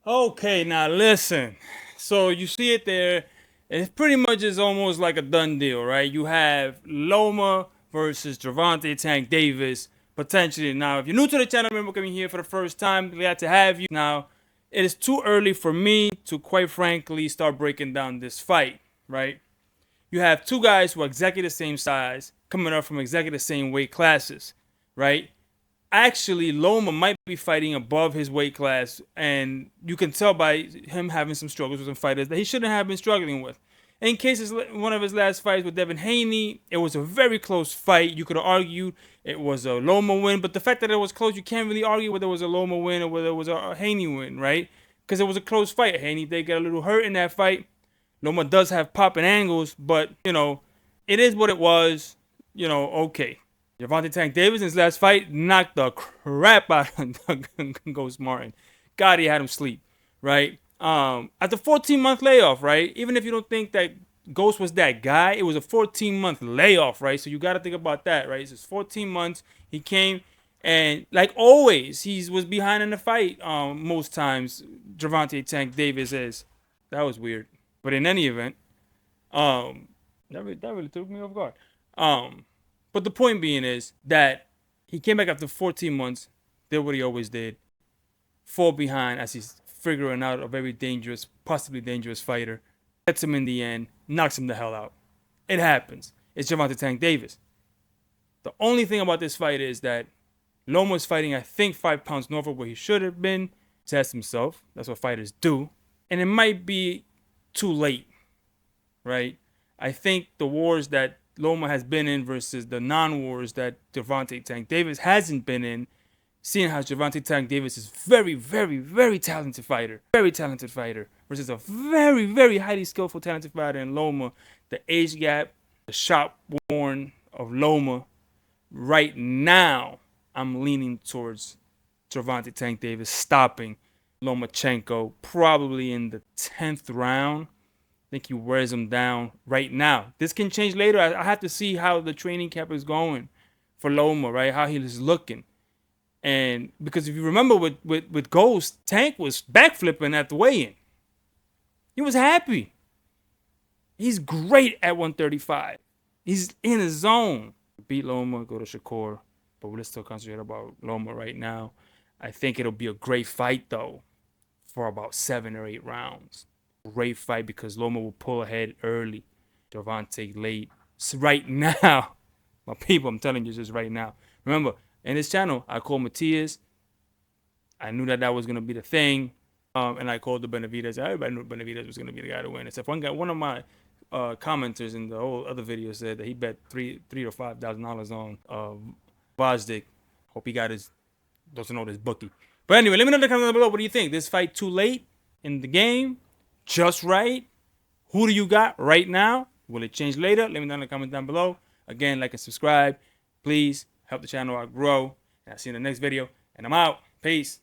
Okay, now listen. So you see it there. It pretty much is almost like a done deal, right? You have Loma versus Gervonta Tank Davis potentially. Now, if you're new to the channel, remember coming here for the first time, glad to have you. Now, it is too early for me to, quite frankly, start breaking down this fight, right? You have two guys who are exactly the same size, coming up from exactly the same weight classes, right? Actually, Loma might be fighting above his weight class, and you can tell by him having some struggles with some fighters that he shouldn't have been struggling with. In cases, one of his last fights with Devin Haney, it was a very close fight. You could have argued it was a Loma win, but the fact that it was close, you can't really argue whether it was a Loma win or whether it was a Haney win, right? Because it was a close fight. Haney did get a little hurt in that fight. Loma does have popping angles, but it is what it was. Okay. Gervonta Tank Davis in his last fight knocked the crap out of Ghost Martin. God, he had him sleep, right? At the 14-month layoff, right? Even if you don't think that Ghost was that guy, it was a 14-month layoff, right? So you got to think about that, right? It's 14 months. He came, and like always, he was behind in the fight. Most times, Gervonta Tank Davis is. That was weird, but in any event, that really took me off guard. But the point being is that he came back after 14 months, did what he always did, fall behind as he's figuring out a very dangerous, possibly dangerous fighter, gets him in the end, knocks him the hell out. It happens. It's Gervonta Tank Davis. The only thing about this fight is that Loma's fighting, I think, 5 pounds north of where he should have been. Test himself. That's what fighters do. And it might be too late, right? I think the wars that Loma has been in versus the non-wars that Gervonta Tank Davis hasn't been in, seeing how Gervonta Tank Davis is very, very, very talented fighter, versus a very, very highly skillful, talented fighter in Loma. The age gap, the shot worn of Loma, right now, I'm leaning towards Gervonta Tank Davis stopping Lomachenko probably in the 10th round. I think he wears him down right now. This can change later. I have to see how the training camp is going for Loma, right? How he is looking. And because if you remember with Ghost, Tank was backflipping at the weigh-in. He was happy. He's great at 135. He's in his zone. Beat Loma, go to Shakur. But let's still concentrate about Loma right now. I think it'll be a great fight, though, for about 7 or 8 rounds. Great fight because Loma will pull ahead early. Gervonta late. So right now, my people, I'm telling you just right now. Remember, in this channel, I called Matias. I knew that was going to be the thing. And I called the Benavidez. Everybody knew Benavidez was going to be the guy to win. Except one guy, one of my commenters in the whole other video said that he bet $3,000 to $5,000 on Vazdik. Hope he got doesn't know this bookie. But anyway, let me know in the comments below. What do you think? This fight too late in the game? Just right? Who do you got right now? Will it change later? Let me know in the comments down below. Again, like and subscribe. Please help the channel out grow. And I'll see you in the next video. And I'm out. Peace.